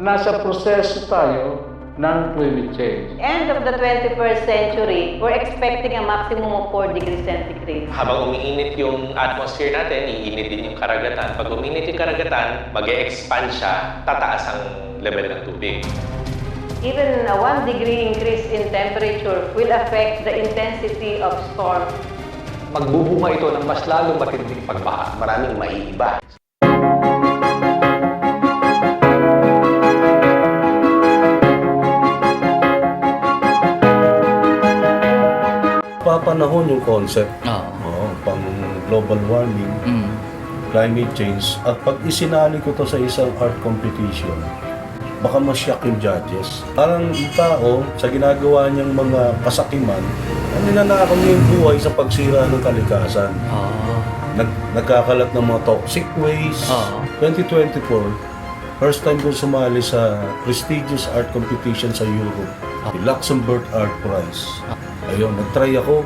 nasa proseso tayo ng climate change. End of the 21st century, we're expecting a maximum of 4 degrees centigrade. Habang umiinit yung atmosphere natin, iinit din yung karagatan. Pag umiinit yung karagatan, mag-e-expand siya, tataas ang level ng tubig. Even a 1 degree increase in temperature will affect the intensity of storm. Magbubunga ito ng mas lalong matinding pagbaha. Maraming maiiba. Papanahon yung concept. Oo. Pang global warming, climate change. At pag isinali ko to sa isang art competition, baka ma-shock yung judges. Parang yung tao, sa ginagawa niyang mga kasakiman, ninanakaw niya yung buhay sa pagsira ng kalikasan. Nagkakalat ng mga toxic waste. 2024, first time ko sumali sa prestigious art competition sa Europe. The Luxembourg Art Prize. Ayun, nag-try ako.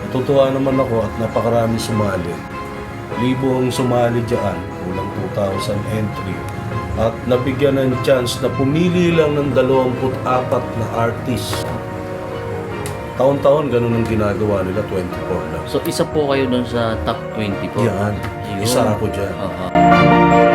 Natutuwa naman ako at napakarami sumali. Libo ang sumali dyan, kulang 2,000 entry. At nabigyan ng chance na pumili lang ng 24 na artist. Taon-taon, ganun ang ginagawa nila, 24 lang. So, isa po kayo dun sa top 24? Yan, Ayun. isa ako dyan. Oo.